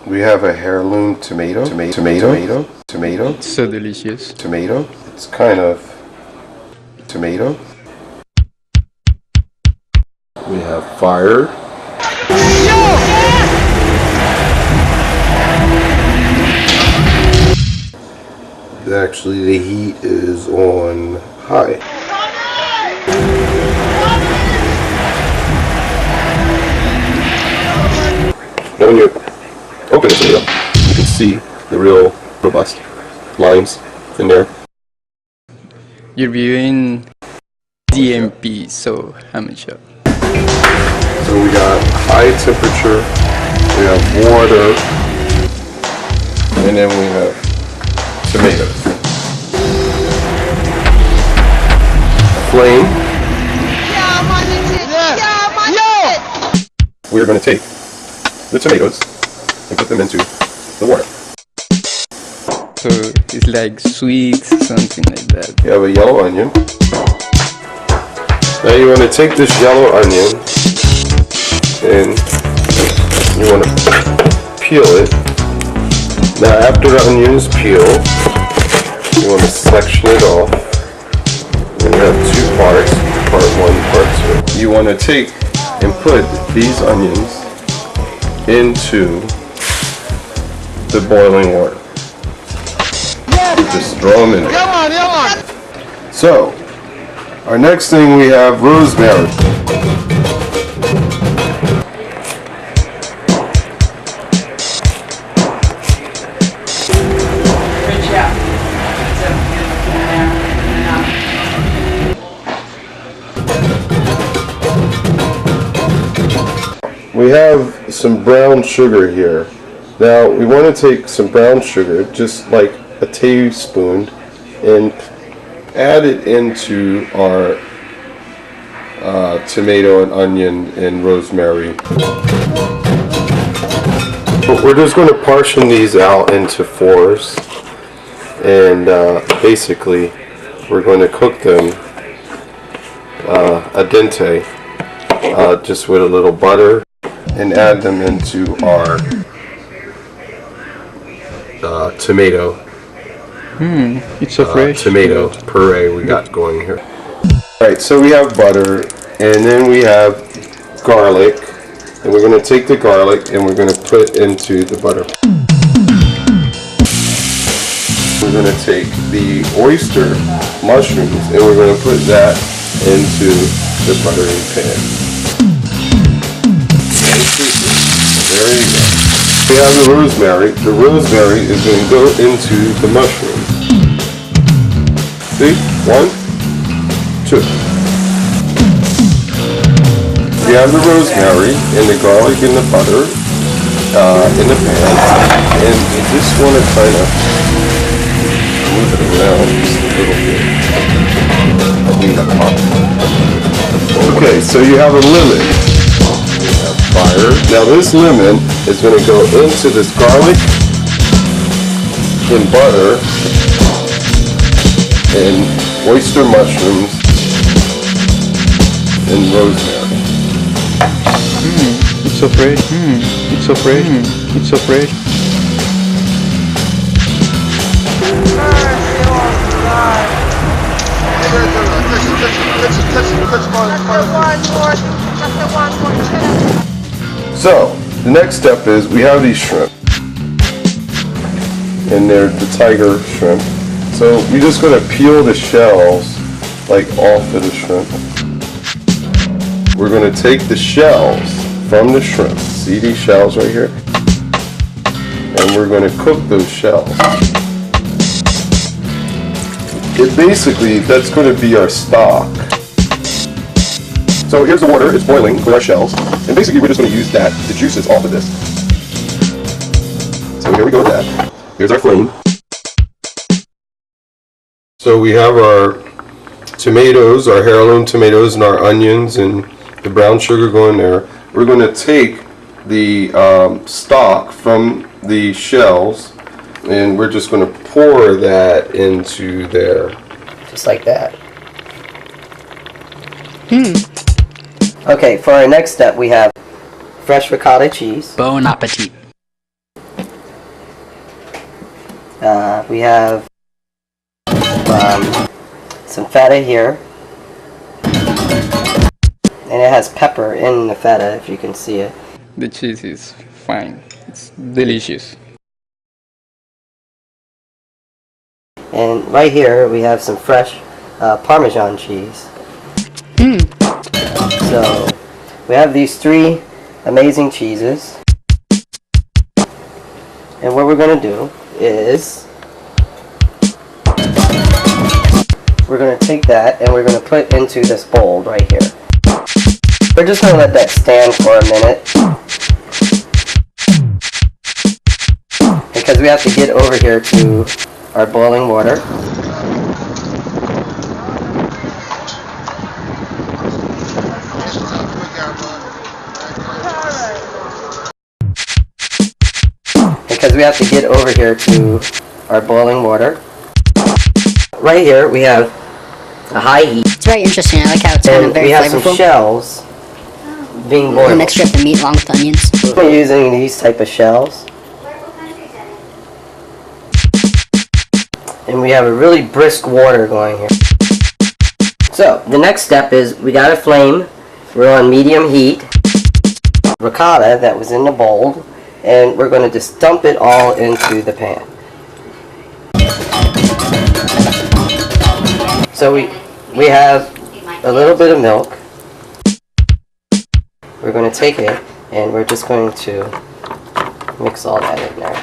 We have a heirloom tomato. So delicious. Tomato. It's kind of tomato. We have fire. Actually, the heat is on high. Now when you open the tomato, you can see the real robust lines in there. You're viewing DMP, so amateur. So we got high temperature, we have water, and then we have tomatoes. Flame. We're going to take the tomatoes and put them into the water. So it's like sweet, something like that. You have a yellow onion. Now you want to take this yellow onion and you want to peel it. Now after the onion is peeled, you want to section it off. And you have two parts, part 1, part 2. You want to take and put these onions into the boiling water. Just throw them in there. So, our next thing we have rosemary. We have some brown sugar here. Now we want to take some brown sugar, just like a teaspoon, and add it into our tomato and onion and rosemary. But we're just going to portion these out into 4s, and basically we're going to cook them al dente, just with a little butter, and add them into our tomato. It's so fresh. Tomato puree we got going here. Alright, so we have butter, and then we have garlic, and we're going to take the garlic and we're going to put into the butter. We're going to take the oyster mushrooms and we're going to put that into the buttery pan. There you go. We have the rosemary. The rosemary is going to go into the mushrooms. See? 1, 2. We have the rosemary and the garlic and the butter in the pan, and you just want to kind of move it around just a little bit. I think that popped. Okay, so you have a lemon. You have fire. Now this lemon is going to go into this garlic and butter and oyster mushrooms and rosemary. It's so fresh. It's so fresh. It's so fresh. So, the next step is we have these shrimp. And they're the tiger shrimp. So we're just going to peel the shells like off of the shrimp. We're going to take the shells from the shrimp. See these shells right here? And we're going to cook those shells. Basically, that's going to be our stock. So here's the water, it's boiling with our shells. And basically we're just going to use that, the juices off of this. So here we go with that. Here's our flame. So we have our tomatoes, our heirloom tomatoes, and our onions and the brown sugar going there. We're going to take the stock from the shells, and we're just going to pour that into there. Just like that. Okay, for our next step we have fresh ricotta cheese. Bon appetit. We have some feta here, and it has pepper in the feta, if you can see it. The cheese is fine. It's delicious. And right here we have some fresh Parmesan cheese. So we have these three amazing cheeses, and what we're going to do is we're going to take that and we're going to put into this bowl right here. We're just going to let that stand for a minute because we have to get over here to our boiling water. Because we have to get over here to our boiling water. Right here we have a high heat. It's very interesting. I like how it's kind of very we have flavorful. some shells being A boiled. mixture of the meat along with the onions. We're using these type of shells. And we have a really brisk water going here. So the next step is we got a flame. We're on medium heat. Ricotta that was in the bowl, and we're going to just dump it all into the pan. So we have a little bit of milk. We're going to take it and we're just going to mix all that in there.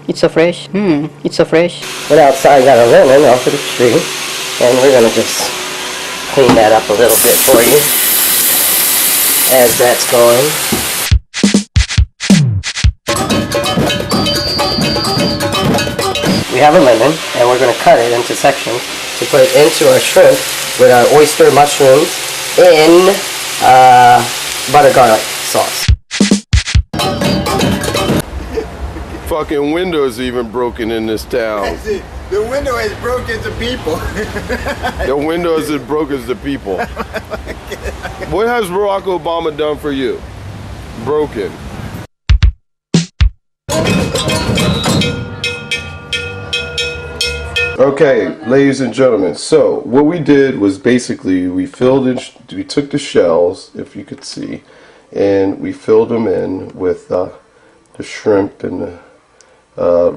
It's so fresh. It's so fresh. Went outside, got a lemon off of the tree, and we're going to just clean that up a little bit for you as that's going. We have a lemon, and we're going to cut it into sections to put it into our shrimp with our oyster mushrooms in butter garlic sauce. Fucking windows even broken in this town. The window is broken to people. The windows is broken to people. What has Barack Obama done for you? Broken. Okay, ladies and gentlemen, so what we did was basically we took the shells, if you could see, and we filled them in with the shrimp and the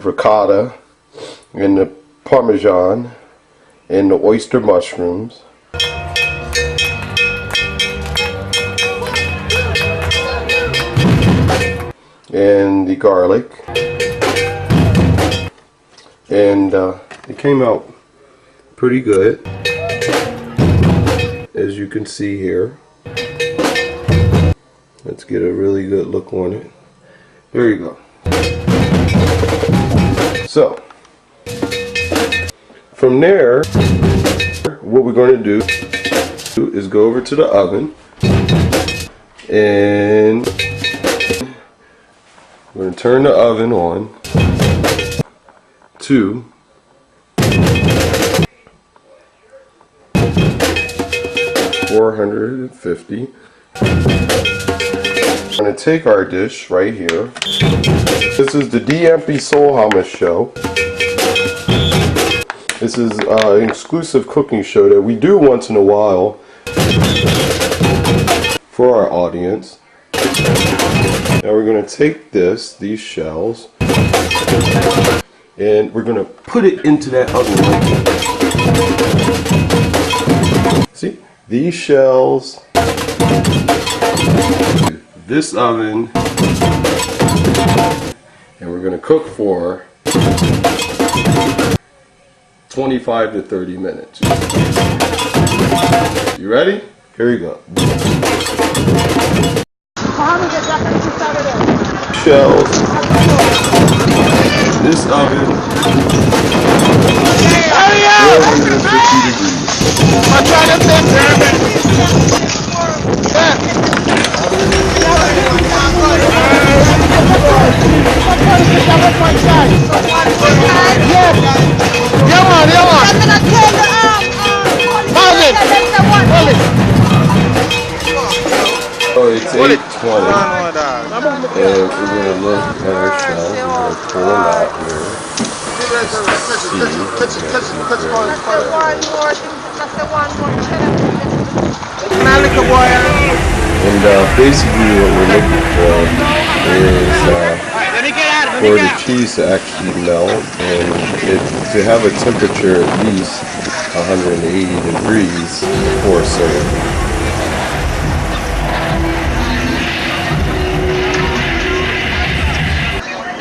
ricotta and the Parmesan and the oyster mushrooms. And the garlic. And it came out pretty good, as you can see here. Let's get a really good look on it. There you go. So, from there, what we're going to do is go over to the oven, and we're going to turn the oven on to 450. I'm going to take our dish right here. This is the DMP Soul Hummus show. This is an exclusive cooking show that we do once in a while for our audience. Now we're going to take these shells, and we're going to put it into that oven right here. See? These shells, this oven, and we're going to cook for 25 to 30 minutes. You ready? Here you go. Shells, this oven, 450 degrees. I'm trying to think, Oh, it's 820. And we're going to look at our shells. We're going to pull them out here. And basically what we're looking for is for the cheese to actually melt and to have a temperature at least 180 degrees before serving.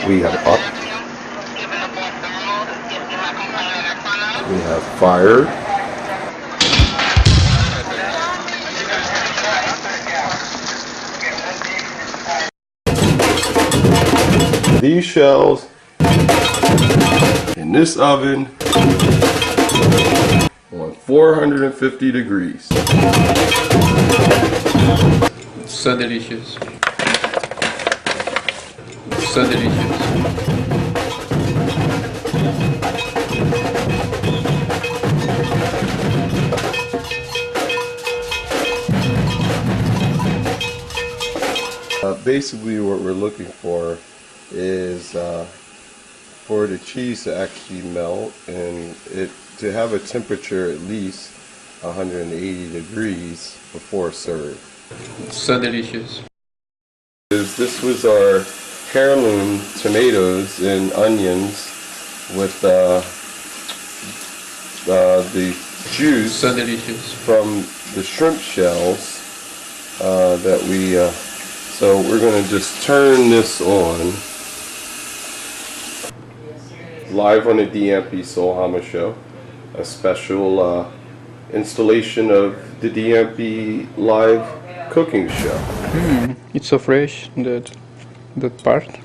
We have up. We have fire. These shells in this oven on 450 degrees. So delicious. So delicious. Basically what we're looking for is for the cheese to actually melt and it to have a temperature at least 180 degrees before serve. So delicious. This was our heirloom tomatoes and onions with the juice So delicious. from the shrimp shells that we so we're going to just turn this on live on the DMP Soul Hama show, a special installation of the DMP live cooking show. It's so fresh, that part.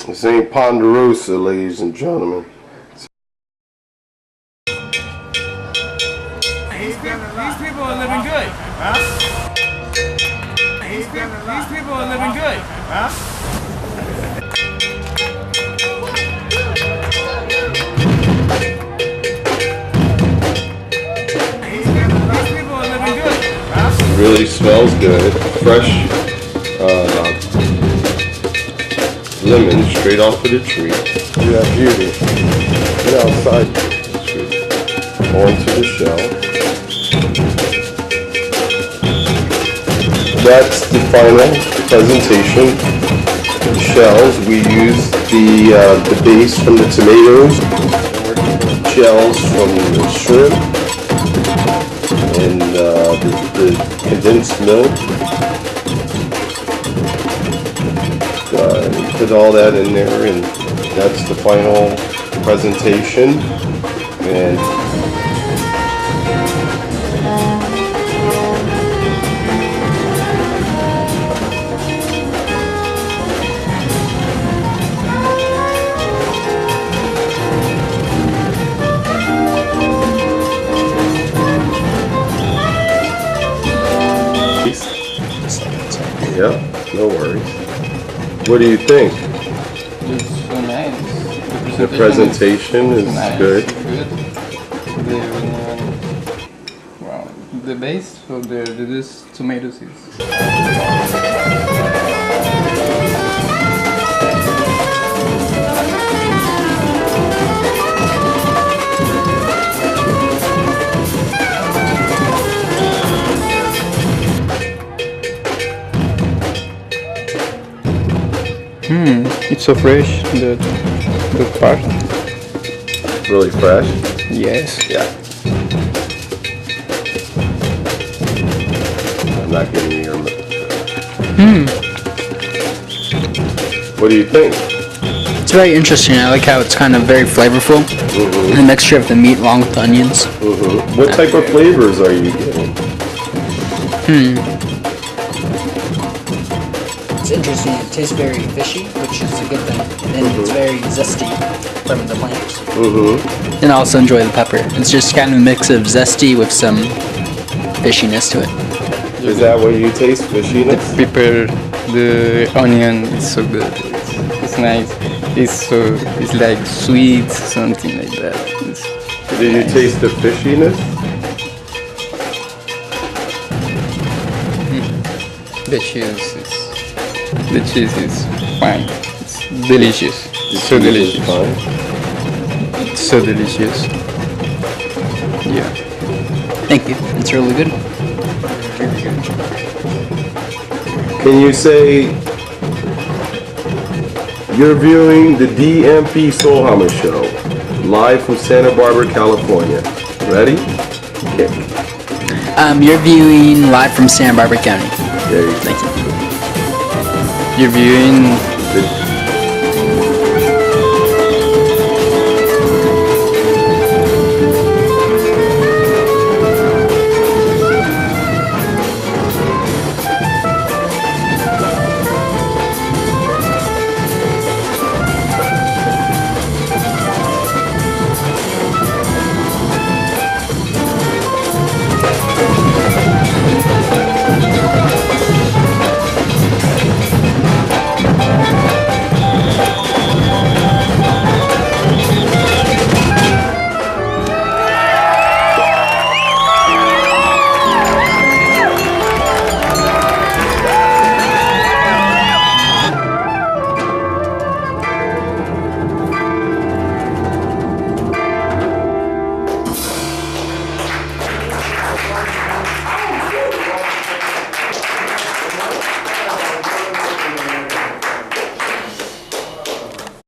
This ain't Ponderosa, ladies and gentlemen. These people are living good. Huh? These people are living good. Huh? Really smells good. Fresh lemon straight off of the tree. Look at that beauty. Get outside the tree. Onto the shell. That's the final presentation. The shells, we use the base from the tomatoes, shells from the shrimp, and the condensed milk. Put all that in there, and that's the final presentation. And yeah, no worries. What do you think? It's so nice. The presentation is nice. good. Wow. The base of this tomatoes is it's so fresh, that part. Really fresh. Yes. Yeah. I'm not giving you your milk. What do you think? It's very interesting. I like how it's kind of very flavorful. The mixture of the meat along with the onions. What type of flavors are you getting? It's interesting. It tastes very fishy, which is a good thing. And then it's very zesty from the plants. And I also enjoy the pepper. It's just kind of a mix of zesty with some fishiness to it. Is that what you taste, fishiness? The pepper, the onion is so good. It's nice. It's like sweet, something like that. Did you taste the fishiness? The cheese is fine. It's delicious. So delicious. Fine. So delicious. Yeah. Thank you. It's really good. Can you say you're viewing the DMP Soul Hammer Show live from Santa Barbara, California? Ready? Okay. You're viewing live from Santa Barbara County. There you go. Thank you. You're viewing The